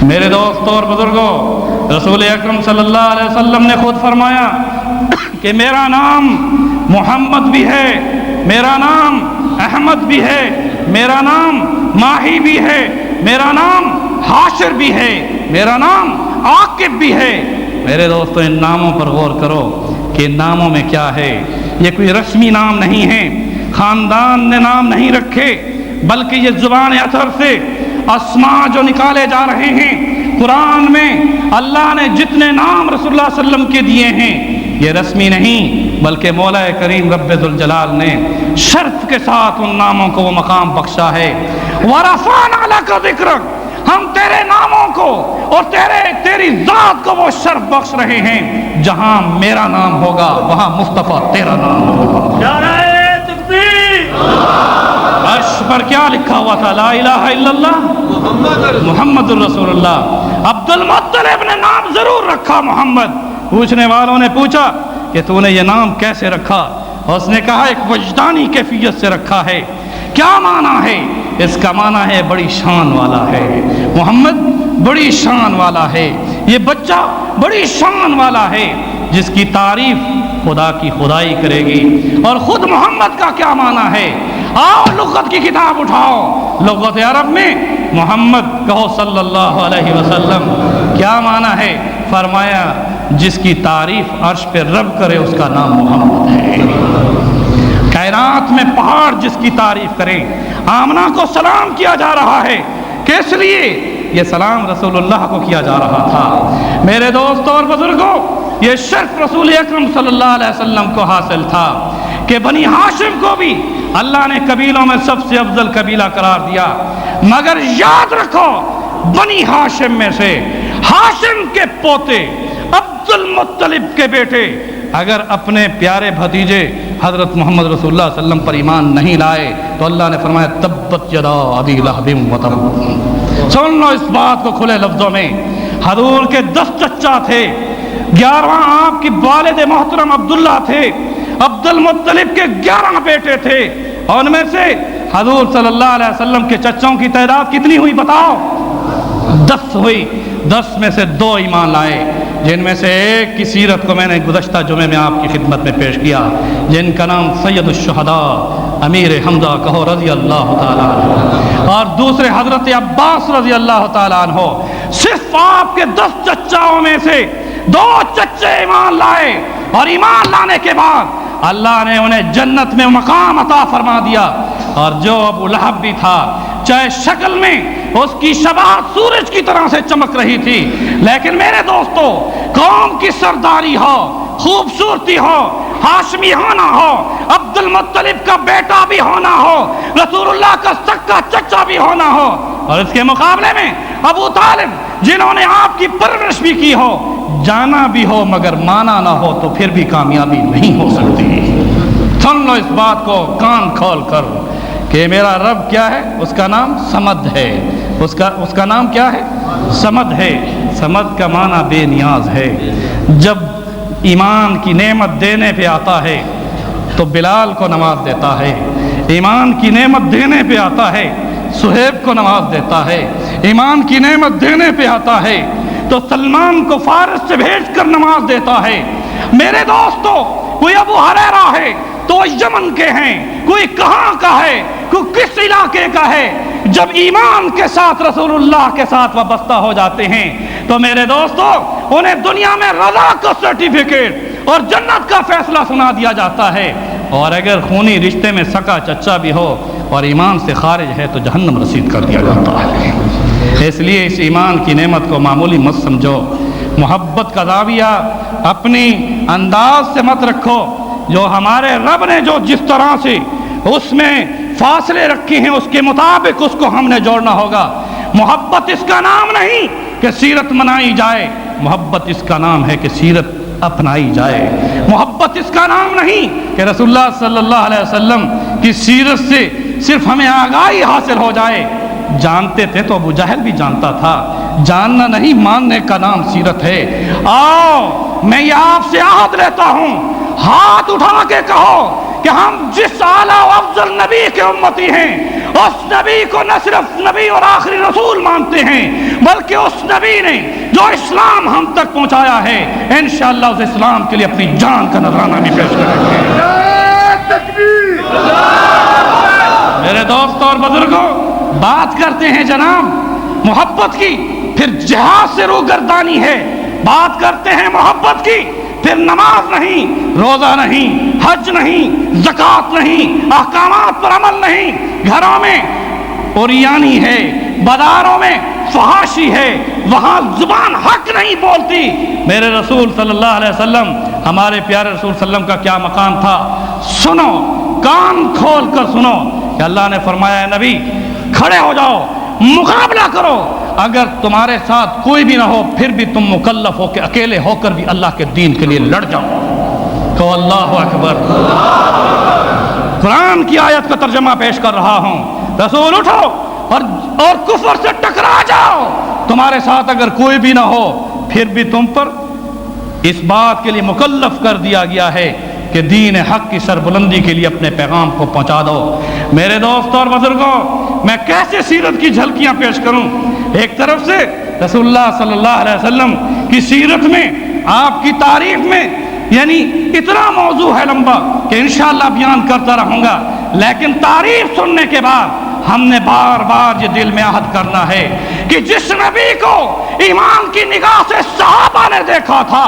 میرے دوستوں اور بزرگوں، رسول اکرم صلی اللہ علیہ وسلم نے خود فرمایا کہ میرا نام محمد بھی ہے، میرا نام احمد بھی ہے، میرا نام ماہی بھی ہے، میرا نام حاشر بھی ہے، میرا نام عاقب بھی ہے۔ میرے دوستوں، ان ناموں پر غور کرو کہ ان ناموں میں کیا ہے۔ یہ کوئی رسمی نام نہیں ہے، خاندان نے نام نہیں رکھے، بلکہ یہ زبان اثر سے اسماء جو نکالے جا رہے ہیں۔ قرآن میں اللہ نے جتنے نام رسول اللہ صلی اللہ علیہ وسلم کے دیے ہیں، یہ رسمی نہیں، بلکہ مولا کریم رب ذوالجلال نے شرف کے ساتھ ان ناموں کو وہ مقام بخشا ہے۔ وَرَفَعْنَا لَكَ ذِكْرَكَ، ہم تیرے ناموں کو اور تیری ذات کو وہ شرف بخش رہے ہیں۔ جہاں میرا نام ہوگا وہاں مصطفیٰ تیرا نام ہوگا۔ عرش پر کیا لکھا ہوا تھا؟ لا الہ الا اللہ محمد الرسول اللہ۔ عبد المطلب نے نام ضرور رکھا محمد۔ پوچھنے والوں نے پوچھا کہ تو نے یہ نام کیسے رکھا؟ اس نے کہا ایک وجدانی کیفیت سے رکھا ہے۔ کیا معنی ہے؟ اس کا معنی ہے بڑی شان والا ہے، محمد بڑی شان والا ہے، یہ بچہ بڑی شان والا ہے، جس کی تعریف خدا کی خدائی کرے گی۔ اور خود محمد کا کیا معنی ہے؟ آؤ لغت کی کتاب اٹھاؤ، لغت عرب میں محمد کہو صلی اللہ علیہ وسلم، کیا معنی ہے؟ فرمایا جس کی تعریف عرش پہ رب کرے اس کا نام محمد ہے۔ کائنات میں پہاڑ جس کی تعریف کرے۔ آمنہ کو سلام کیا جا رہا ہے، کس لیے؟ یہ سلام رسول اللہ کو کیا جا رہا تھا۔ میرے دوستوں اور بزرگوں، یہ شرف رسول اکرم صلی اللہ علیہ وسلم کو حاصل تھا کہ بنی ہاشم کو بھی اللہ نے قبیلوں میں سب سے افضل قبیلہ قرار دیا، مگر یاد رکھو بنی ہاشم میں سے ہاشم کے پوتے عبد المطلب کے بیٹے اگر اپنے پیارے بھتیجے حضرت محمد رسول اللہ صلی اللہ علیہ وسلم پر ایمان نہیں لائے تو اللہ نے فرمایا تبت یدا ابی لہب وتب۔ سن لو اس بات کو کھلے لفظوں میں، حضور کے 10 چچا تھے، 11واں آپ کی والد محترم عبداللہ تھے، عبد المطلب کے 11 بیٹے تھے، اور ان میں سے حضور صلی اللہ علیہ وسلم کے چچوں کی تعداد کتنی ہوئی بتاؤ؟ 10 ہوئی۔ 10 میں سے 2 ایمان لائے، جن میں سے ایک کی سیرت کو میں نے گزشتہ جمعے میں آپ کی خدمت میں پیش کیا، جن کا نام سید الشہداء امیر حمزہ کہو رضی اللہ تعالیٰ عنہ، اور دوسرے حضرت عباس رضی اللہ تعالیٰ عنہ۔ صرف آپ کے 10 چچاؤں میں سے 2 چچے ایمان لائے، اور ایمان لانے کے بعد اللہ نے انہیں جنت میں مقام عطا فرما دیا۔ اور جو ابو لہب بھی تھا، چاہے شکل میں اس کی شباہت سورج کی طرح سے چمک رہی تھی، لیکن میرے دوستو، قوم کی سرداری ہو، خوبصورتی ہو، ہاشمی ہونا ہو، عبد المطلب کا بیٹا بھی ہونا ہو، رسول اللہ کا سکا چچا بھی ہونا ہو، اور اس کے مقابلے میں ابو طالب جنہوں نے آپ کی پرورش بھی کی ہو، جانا بھی ہو مگر مانا نہ ہو تو پھر بھی کامیابی نہیں ہو سکتی۔ سن لو اس بات کو کان کھول کر کہ میرا رب کیا ہے؟ اس کا نام صمد ہے۔ اس کا نام کیا ہے؟ صمد ہے۔ صمد کا معنی بے نیاز ہے۔ جب ایمان کی نعمت دینے پہ آتا ہے تو بلال کو نواز دیتا ہے، ایمان کی نعمت دینے پہ آتا ہے صہیب کو نواز دیتا ہے، ایمان کی نعمت دینے پہ آتا ہے تو سلمان کو فارس سے بھیج کر نواز دیتا ہے۔ میرے دوستو، کوئی ابو ہریرہ ہے تو یمن کے ہیں، کوئی کہاں کا ہے، کوئی کس علاقے کا ہے۔ جب ایمان کے ساتھ رسول اللہ کے ساتھ وابستہ ہو جاتے ہیں تو میرے دوستو انہیں دنیا میں رضا کا سرٹیفکیٹ اور جنت کا فیصلہ سنا دیا جاتا ہے، اور اگر خونی رشتے میں سکا چچا بھی ہو اور ایمان سے خارج ہے تو جہنم رسید کر دیا جاتا ہے۔ اس لیے اس ایمان کی نعمت کو معمولی مت سمجھو، محبت کا زاویہ اپنی انداز سے مت رکھو۔ جو ہمارے رب نے جو جس طرح سے اس میں فاصلے رکھے ہیں اس کے مطابق اس کو ہم نے جوڑنا ہوگا۔ محبت اس کا نام نہیں کہ سیرت منائی جائے، محبت اس کا نام ہے کہ سیرت اپنائی جائے۔ محبت اس کا نام نہیں کہ رسول اللہ صلی اللہ علیہ وسلم کی سیرت سے صرف ہمیں آگاہی حاصل ہو جائے۔ جانتے تھے تو ابو جہل بھی جانتا تھا، جاننا نہیں ماننے کا نام سیرت ہے۔ آؤ میں یہ آپ سے عہد لیتا ہوں، ہاتھ اٹھا کے کہو کہ ہم جس اعلیٰ و افضل نبی کے امتی ہیں اس نبی کو نہ صرف نبی اور آخری رسول مانتے ہیں بلکہ اس نبی نے جو اسلام ہم تک پہنچایا ہے انشاءاللہ اس اسلام کے لیے اپنی جان کا نذرانہ بھی پیش کریں گے۔ میرے دوست اور بزرگوں، بات کرتے ہیں جناب محبت کی، پھر جہاد سے روگردانی ہے، بات کرتے ہیں محبت کی، پھر نماز نہیں، روزہ نہیں، حج نہیں، زکوٰۃ نہیں، احکامات پر عمل نہیں، گھروں میں اوریانی ہے، بازاروں میں فحاشی ہے، وہاں زبان حق نہیں بولتی۔ میرے رسول صلی اللہ علیہ وسلم، ہمارے پیارے رسول صلی اللہ علیہ وسلم کا کیا مقام تھا؟ سنو، کان کھول کر سنو کہ اللہ نے فرمایا ہے نبی کھڑے ہو جاؤ، مقابلہ کرو، اگر تمہارے ساتھ کوئی بھی نہ ہو پھر بھی تم مکلف ہو کہ اکیلے ہو کر بھی اللہ کے دین کے لیے لڑ جاؤ۔ تو اللہ اکبر۔ قرآن کی آیت کا ترجمہ پیش کر رہا ہوں، رسول اٹھو اور کفر سے ٹکرا جاؤ، تمہارے ساتھ اگر کوئی بھی نہ ہو پھر بھی تم پر اس بات کے لیے مکلف کر دیا گیا ہے کہ دین حق کی سربلندی کے لیے اپنے پیغام کو پہنچا دو۔ میرے دوست اور بزرگوں، میں کیسے سیرت کی جھلکیاں پیش کروں؟ ایک طرف سے رسول اللہ صلی اللہ علیہ وسلم کی سیرت میں، آپ کی تعریف میں، یعنی اتنا موضوع ہے لمبا کہ انشاءاللہ بیان کرتا رہوں گا، لیکن تعریف سننے کے بعد ہم نے بار بار یہ دل میں عہد کرنا ہے کہ جس نبی کو ایمان کی نگاہ سے صحابہ نے دیکھا تھا،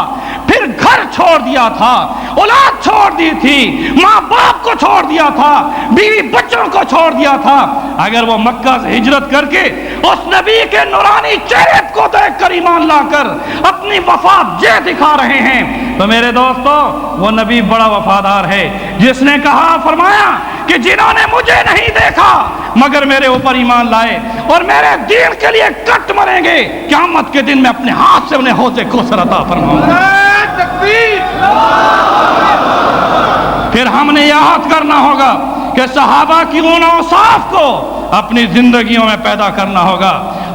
پھر گھر چھوڑ دیا تھا، اولاد چھوڑ دی تھی، ماں باپ کو چھوڑ دیا تھا، بیوی بچوں کو چھوڑ دیا تھا، اگر وہ مکہ سے ہجرت کر کے اس نبی کے نورانی چہرے کو دیکھ کر ایمان لا کر اپنی وفات یہ دکھا رہے ہیں، تو میرے دوستو وہ نبی بڑا وفادار ہے جس نے کہا، فرمایا کہ جنہوں نے مجھے نہیں دیکھا مگر میرے اوپر ایمان لائے اور میرے دین کے لیے کٹ مریں گے، قیامت کے دن میں اپنے ہاتھ سے انہیں حوض کوثر عطا فرماؤں گا۔ پھر ہم نے یاد کرنا ہوگا کہ صحابہ کی ان اوصاف کو اپنی زندگیوں میں پیدا کرنا ہوگا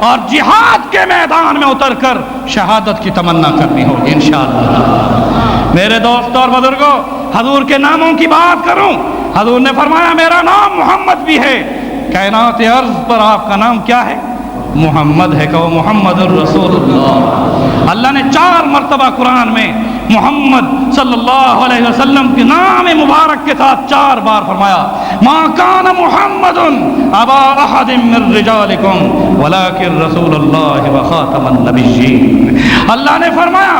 اور جہاد کے میدان میں اتر کر شہادت کی تمنا کرنی ہوگی انشاءاللہ۔ میرے دوست اور بزرگوں، حضور کے ناموں کی بات کروں، حضور نے فرمایا میرا نام محمد بھی ہے، کائنات ارض پر آپ کا نام کیا ہے؟ محمد ہے، کہو محمد الرسول اللہ۔ اللہ نے 4 مرتبہ قرآن میں محمد صلی اللہ علیہ وسلم کے نام مبارک کے ساتھ 4 بار فرمایا، ما کان محمد ابا احد من رجالکم ولکن رسول اللہ وخاتم النبیین۔ اللہ نے فرمایا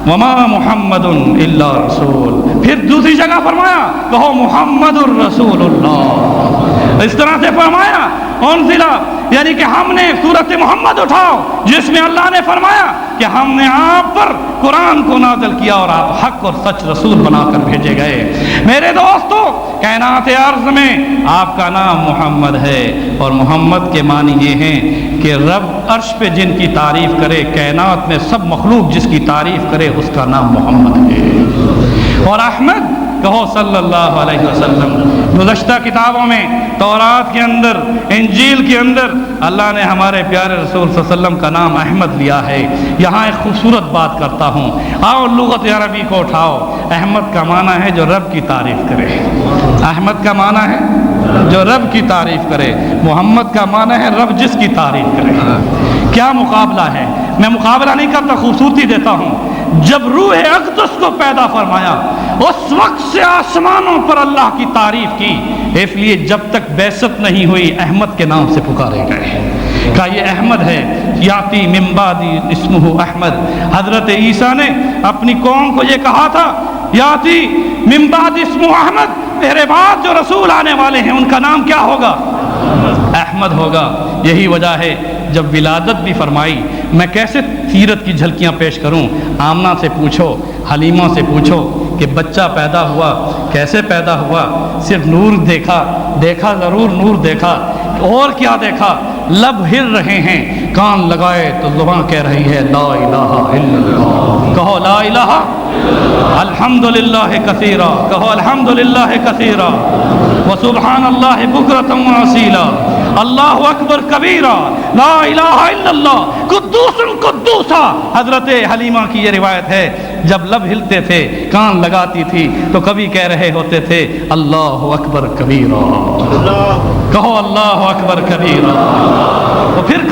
وما محمد الا رسول، پھر دوسری جگہ فرمایا کہو محمد الرسول اللہ۔ اس طرح سے فرمایا انزلہ، یعنی کہ ہم نے سورۃ محمد اٹھاؤ جس میں اللہ نے فرمایا کہ ہم نے آپ پر قرآن کو نازل کیا اور آپ حق اور سچ رسول بنا کر بھیجے گئے۔ میرے دوستو، کائنات ارض میں آپ کا نام محمد ہے اور محمد کے معنی یہ ہیں کہ رب عرش پہ جن کی تعریف کرے، کائنات میں سب مخلوق جس کی تعریف کرے اس کا نام محمد ہے۔ اور احمد کہو صلی اللہ علیہ وسلم۔ گزشتہ کتابوں میں تورات کے اندر، انجیل کے اندر اللہ نے ہمارے پیارے رسول صلی اللہ علیہ وسلم کا نام احمد لیا ہے۔ یہاں ایک خوبصورت بات کرتا ہوں، آؤ لغت عربی کو اٹھاؤ۔ احمد کا معنی ہے جو رب کی تعریف کرے، احمد کا معنی ہے جو رب کی تعریف کرے، محمد کا معنی ہے رب جس کی تعریف کرے۔ کیا مقابلہ ہے؟ میں مقابلہ نہیں کرتا، خوبصورتی دیتا ہوں۔ جب روح اقدس کو پیدا فرمایا اس وقت سے آسمانوں پر اللہ کی تعریف کی، اس لیے جب تک بعثت نہیں ہوئی احمد کے نام سے پکارے گئے۔ کہا یہ احمد ہے، یاتی من بعدی اسمہ احمد۔ حضرت عیسیٰ نے اپنی قوم کو یہ کہا تھا، یاتی من بعد اسمہ احمد، میرے بعد جو رسول آنے والے ہیں ان کا نام کیا ہوگا؟ احمد ہوگا۔ یہی وجہ ہے جب ولادت بھی فرمائی، میں کیسے سیرت کی جھلکیاں پیش کروں؟ آمنہ سے پوچھو، حلیمہ سے پوچھو کہ بچہ پیدا ہوا کیسے پیدا ہوا؟ صرف نور دیکھا ضرور نور دیکھا، اور کیا دیکھا؟ لب ہل رہے ہیں، کان لگائے تو زبان کہہ رہی ہے لا الہ الا اللہ۔ کہو لا الہ، الحمدللہ کثیرا، کہو الحمدللہ کثیرا، وسبحان اللہ بکرۃ واصیلا، اللہ اکبر کبیرہ، لا الہ الا اللہ قدوس قدوسا۔ حضرت حلیمہ کی یہ روایت ہے، جب لب ہلتے تھے، کان لگاتی تھی تو کبھی کہہ رہے ہوتے تھے اللہ اکبر کبیرہ، کہو اللہ اکبر کبیرہ، تو پھر